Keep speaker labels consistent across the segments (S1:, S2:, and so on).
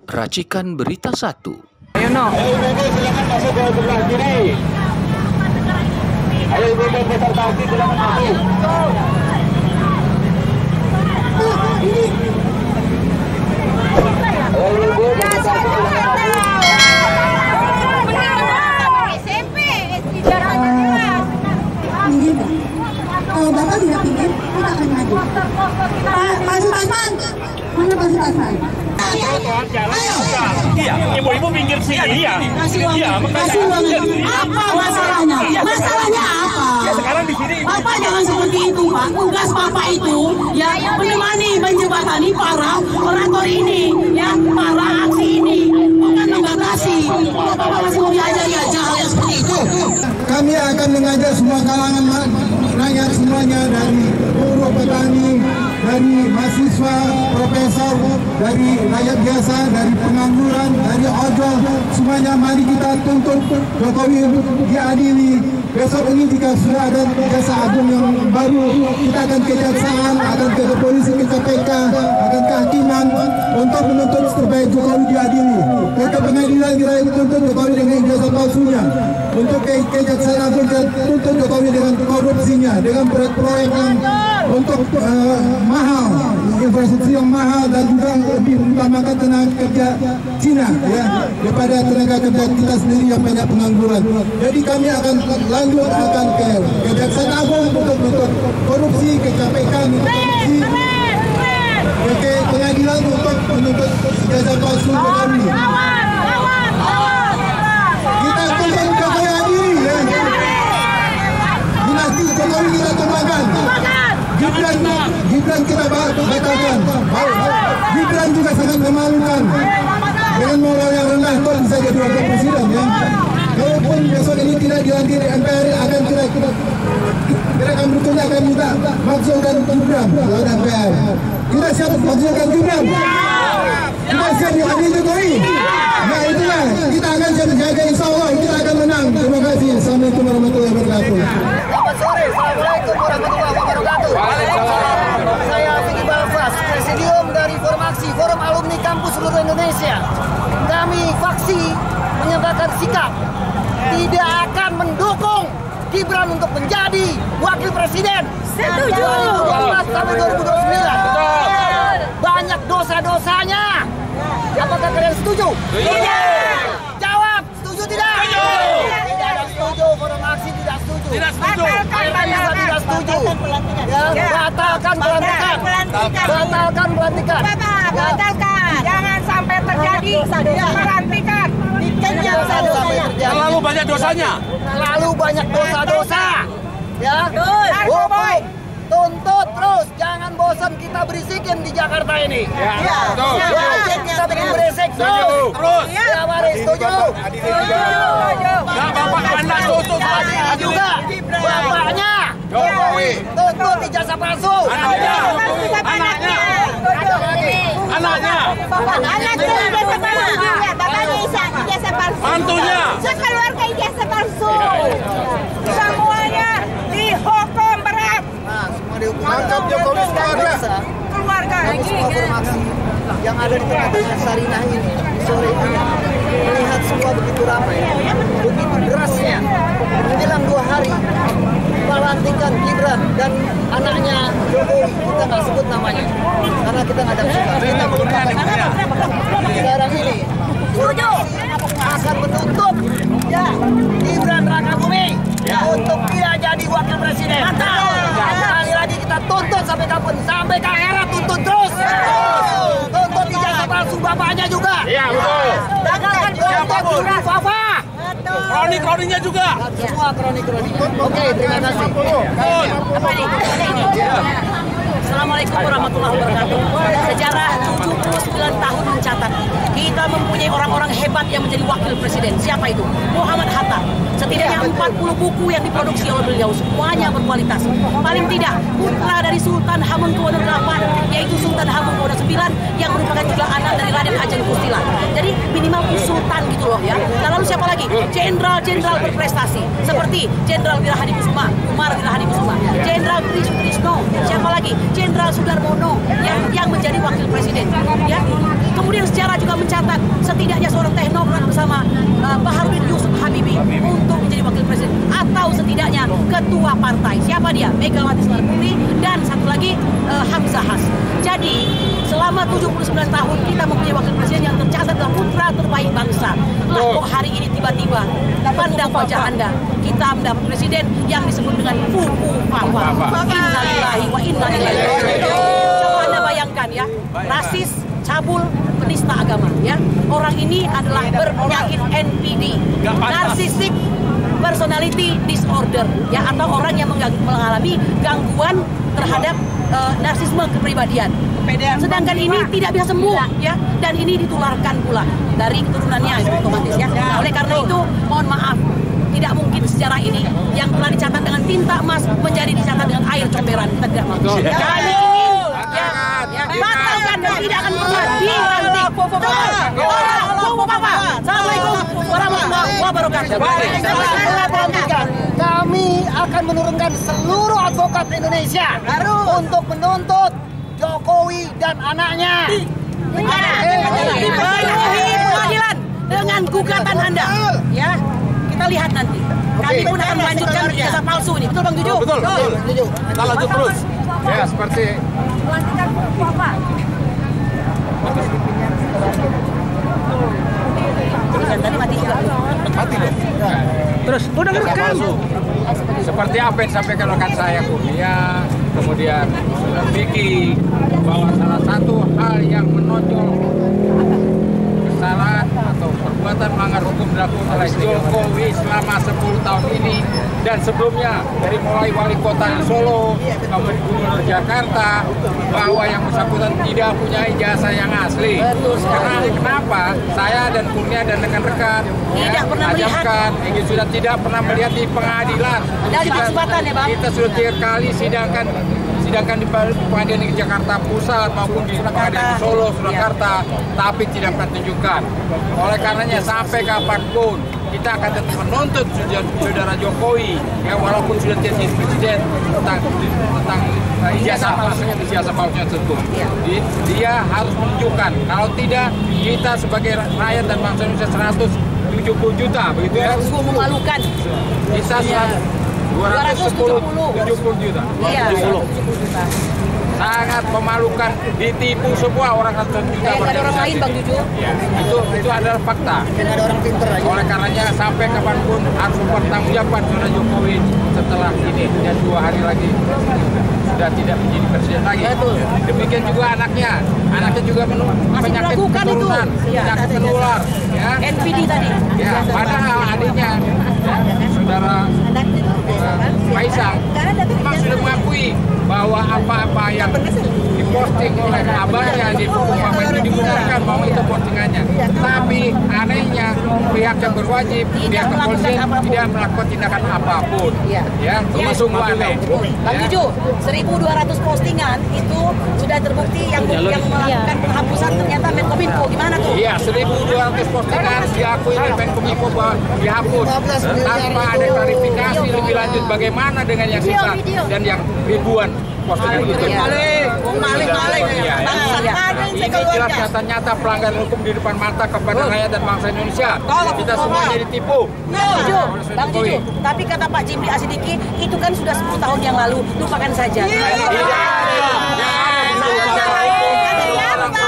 S1: Racikan Berita 1.
S2: Ayo no.
S3: Ayo ibu-ibu silakan masuk ke sebelah kiri. Ayo ibu-ibu peserta aksi silakan masuk. Ayo ibu-ibu peserta aksi silakan masuk.
S4: SMP, jaraknya jelas. Kalau Bapak tidak ingin, kita akan maju. Pak Sutasman, mana Pak Sutasman?
S5: Iya, ibu-ibu pinggir sini ya.
S4: Kasih uang.
S5: Iya,
S4: Kasih uang. Apa masalahnya? Masalahnya apa?
S5: Ya, sekarang di sini.
S4: Bapak jangan seperti itu, Pak. Tugas Bapak itu ya menemani, menjembatani para orator ini, ya para aksi ini, bukan membatasi. Kalau Bapak masih mau diajar ya jangan seperti itu.
S6: Kami akan mengajak semua kalangan rakyat semuanya, dari buruh, petani, dari mahasiswa, profesor, dari rakyat biasa, dari pengangguran, dari ojol, semuanya mari kita tuntut Jokowi diadili. Besok ini jika sudah ada Jaksa Agung yang baru, kita akan kejaksaan, akan ke polisi, ke KPK, akan kehakiman untuk menuntut terbaik Jokowi diadili. Ke pengadilan kita tuntut Jokowi dengan ijazah palsunya. Untuk kejaksaan Agung kita tuntut Jokowi dengan korupsinya, dengan proyek-proyek yang untuk mahal, infrastruktur yang mahal, dan juga lebih mengutamakan tenaga kerja Cina ya daripada tenaga kerja kita sendiri yang banyak pengangguran. Jadi kami akan lanjut akan ke Kejaksaan Agung untuk menuntut korupsi, ke KPK untuk korupsi, ke pengadilan untuk menuntut ijazah palsu Jokowi. Kita tuntut Jokowi adili ya. Dinasti Jokowi kita tumbangkan. Gibran kita batalkan. Gibran juga sangat memalukan. Dengan moral yang rendah, kok bisa jadi wakil presiden ya. Walaupun besok ini tidak dilantik MPR, kita akan berikutnya akan minta makzulkan Gibran lawan MPR. Kita siap makzulkan Gibran. Kita siap diadili Jokowi. Nah itulah, kita akan jaga, insya Allah kita akan menang. Terima kasih. Assalamualaikum warahmatullahi wabarakatuh.
S7: Selamat sore, Assalamualaikum warahmatullahi wabarakatuh. Saya Vicky Balfas, Presidium dari Formaksi, Forum Alumni Kampus Seluruh Indonesia. Kami faksi menyatakan sikap tidak akan mendukung Gibran untuk menjadi wakil presiden.
S4: Setuju.
S7: 2024 sampai 2029. Banyak dosa-dosanya. Apakah kalian setuju?
S5: Tidak.
S7: Jawab, setuju tidak?
S5: Setuju.
S7: Tidak ada setuju, Forum Aksi tidak setuju.
S5: Tidak setuju.
S7: Airnya tidak setuju. Ya, batalkan pelantikan. Batalkan pelantikan.
S4: Batalkan. Jangan sampai terjadi pelantikan.
S5: Terlalu banyak dosanya.
S7: Terlalu banyak dosa-dosa. Ya.
S4: Boy.
S7: Tuntut terus, jangan bosan kita berisikin di Jakarta ini.
S5: Ya. Betul.
S7: Ya, kita bikin berisik terus.
S5: Terus.
S7: Ya, mari setuju.
S5: Nah, Bapak Anda tutup
S7: Adili juga. Bapaknya
S5: Jokowi.
S7: tuntut ijazah palsu.
S5: Anaknya.
S4: Bapaknya ijazah palsu.
S5: Mantunya.
S4: Sekeluarga ijazah palsu. Semuanya dihukum berat.
S7: Nah, semua dihukum. Jokowi keluarga lagi. Yang ada di tengah-tengah Sarinah ini sore ini melihat semua begitu ramai, begitu derasnya menjelang 2 hari pelantikan Gibran dan anaknya Jokowi. Kita nggak sebut namanya karena kita nggak ada suka. Kita sekarang ini akan menuntut ya Gibran Rakabuming untuk dia jadi wakil presiden. Sekali lagi kita tuntut sampai kapan? Sampai ke akhirat tuntut terus. Tuntut ijazah palsu bapaknya juga.
S5: Iya, betul.
S7: Batalkan tuntut Fafa.
S5: Kronik-kroniknya juga.
S7: Semua kronik-kronik. Oke, terima kasih.
S4: Apa nih?
S8: Assalamualaikum warahmatullahi wabarakatuh. Sejarah 79 tahun mencatat kita mempunyai orang-orang hebat yang menjadi wakil presiden. Siapa itu? Muhammad Hatta. Setidaknya 40 buku yang diproduksi oleh beliau, semuanya berkualitas. Paling tidak, putra dari Sultan Hamengkubuwono VIII, yaitu Sultan Hamengkubuwono IX, yang merupakan juga anak dari Raden Ajeng Kusila. Jadi minimal sultan gitu loh ya. Dan lalu siapa lagi? Jenderal-jenderal berprestasi seperti Jenderal Wirahadi Kusuma, Umar Wirahadi Kusuma, Jenderal Trisno, siapa lagi? Jenderal Sudarmono yang menjadi wakil presiden. Ya. Kemudian sejarah juga mencatat Jokowi. Siapa dia? Megawati Soekarno-Putri dan satu lagi Hamzah Has. Jadi selama 79 tahun kita mempunyai wakil presiden yang tercatat adalah putra terbaik bangsa. Lah kok hari ini tiba-tiba pandang wajah Anda, kita mendapat presiden yang disebut dengan Fuku Papa. Innalillahi wa inna ilaihi raji'un. Coba Anda bayangkan ya, rasis, cabul, penista agama ya. Orang ini adalah berpenyakit NPD, narcissistic personality disorder ya, atau orang yang mengalami gangguan terhadap narsisme kepribadian. Sedangkan ini tidak bisa sembuh ya, dan ini ditularkan pula dari keturunannya otomatis ya. Nah, oleh karena itu mohon maaf, tidak mungkin sejarah ini yang telah dicatat dengan tinta emas menjadi dicatat dengan air comberan. Kita tidak mau. Kami ingin ya, batalkan dan tidak akan pernah dilantik. Assalamualaikum warahmatullahi wabarakatuh.
S7: Kami akan menurunkan seluruh advokat Indonesia untuk menuntut Jokowi dan anaknya.
S8: Dipenuhi pengadilan dengan gugatan Anda. Ya, kita lihat nanti. Kami pun akan melanjutkan ijazah palsu ini. Betul Bang Juju?
S5: Betul. Kita lanjut terus. Ya, seperti
S8: Pelantikan Fuku apa? Tadi mati juga.
S5: mati dong.
S8: Terus udah ngerekam.
S5: Seperti apa yang disampaikan rekan saya Kurnia, kemudian Vicky, bahwa salah satu hal yang menonjol kesalahan atau perbuatan melanggar hukum dilakukan oleh Jokowi selama 10 tahun ini dan sebelumnya dari mulai wali kota Solo, kemudian gubernur Jakarta, bahwa yang bersangkutan tidak punya ijazah yang asli. Kenapa saya dan Kurnia dan rekan-rekan ajamkan ini sudah tidak pernah melihat di pengadilan.
S8: Dari kesempatan ya Bang.
S5: Kita sudah 3 kali sidangkan di pengadilan di Jakarta Pusat maupun di pengadilan Solo, Surakarta, tapi tidak pernah tunjukkan. Oleh karenanya sampai kapanpun kita akan tetap menuntut saudara Jokowi, ya walaupun sudah jadi presiden, tentang ijazah palsunya tersebut. Dia harus menunjukkan. Kalau tidak, kita sebagai rakyat dan bangsa Indonesia 170 juta, begitu ya?
S8: Memalukan.
S5: Kita 270 juta.
S8: Iya.
S5: 70 juta. Sangat memalukan, ditipu semua orang 100 juta.
S8: Kayak ada orang lain Bang Juju.
S5: Ya, itu adalah fakta.
S7: Dan ada orang pinter aja.
S5: Oleh karenanya sampai kapanpun harus mempertanggungjawabkan saudara Jokowi setelah ini dan 2 hari lagi sudah tidak menjadi presiden lagi. Demikian juga anaknya juga penyakit keturunan, penyakit menular. Ya.
S8: NPD tadi.
S5: Ya, padahal adiknya, saudara Faisal, memang sudah mengakui bahwa apa-apa yang diposting oleh abahnya di Mama itu dibenarkan bahwa itu postingannya. Tapi anehnya pihak yang berwajib, pihak kepolisian tidak melakukan tindakan apapun. Ya, sungguh aneh.
S8: Bang Juju, 1.200 postingan itu sudah terbukti yang melakukan penghapusan ternyata Menkominfo. Gimana tuh?
S5: Iya, 1.200 postingan diakui oleh Menkominfo bahwa dihapus tanpa ada klarifikasi lebih lanjut bagaimana dengan yang sisa dan yang ribuan postingan itu.
S7: Maling.
S5: Ini jelas nyata-nyata pelanggaran hukum di depan mata kepada rakyat dan bangsa Indonesia. Kita semuanya ditipu.
S8: Bang Juju, tapi kata Pak Jimli Asidiki itu kan sudah 10 tahun yang lalu, lupakan saja.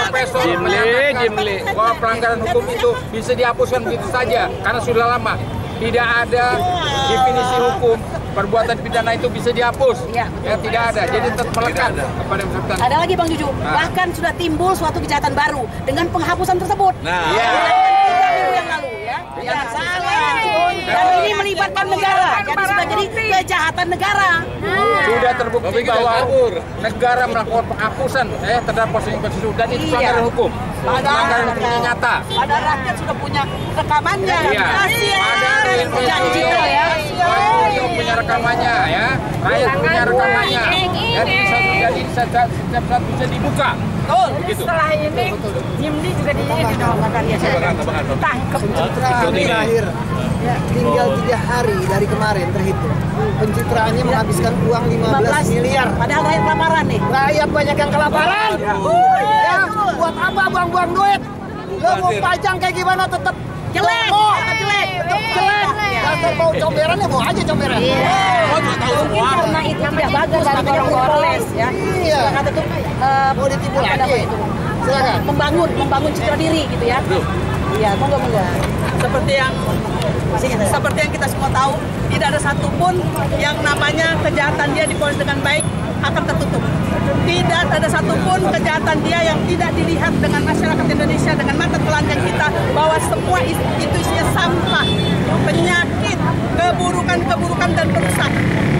S5: Profesor Jimli bahwa pelanggaran hukum itu bisa dihapuskan begitu saja karena sudah lama. Tidak ada definisi hukum perbuatan pidana itu bisa dihapus. Ya, tidak ada. Jadi tetap melekat kepada bersangkutan.
S8: Ada lagi Bang Juju, bahkan sudah timbul suatu kejahatan baru dengan penghapusan tersebut. Yang lalu ya. Dan ini melibatkan negara. Jadi sudah jadi kejahatan negara.
S5: Sudah terbukti bahwa negara melakukan penghapusan terhadap postingan tersebut dan itu pelanggaran hukum. Pelanggaran hukumnya nyata.
S7: Ada rakyat sudah punya rekamannya.
S5: Ada yang punya digital ya. Punya rekamannya ya. Rakyat punya rekamannya. Jadi setiap saat bisa dibuka. Begitu.
S2: Setelah ini Jimli juga ditangkap.
S7: Terakhir. Tinggal 3 hari dari kemarin terhitung. Pencitraannya menghabiskan uang 15 miliar.
S8: Padahal rakyat kelaparan nih.
S7: Rakyat banyak yang kelaparan. Buat apa buang-buang duit? Lo mau pajang kayak gimana tetap
S8: Jelek, jelek.
S7: Dasar bau comberan ya bawa aja comberan.
S8: Mungkin karena itu tidak bagus dari Polres ya.
S7: Iya.
S8: Kata itu
S7: Mau ditipu
S8: apa
S7: lagi.
S8: namanya itu?
S7: Silakan.
S8: Membangun citra diri gitu ya. Iya, monggo.
S9: Seperti yang kita semua tahu, tidak ada satupun yang namanya kejahatan dia diproses dengan baik akan tertutup. Tidak ada satupun kejahatan dia yang tidak dilihat dengan masyarakat Indonesia dengan mata telanjang kita bahwa semua itu isinya sampah, penyakit, keburukan dan perusak.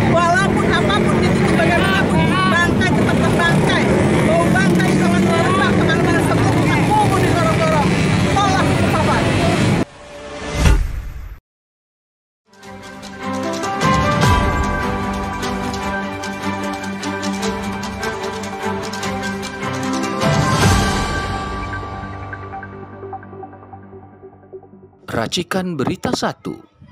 S9: Walaupun apapun ditutup bagaimanapun, bangkai tetap terbangkai. Bau bangkai sangat merebak kemana-mana sebelum kita kubur di gorong-gorong. Tolak itu sabar.
S1: Racikan Berita 1.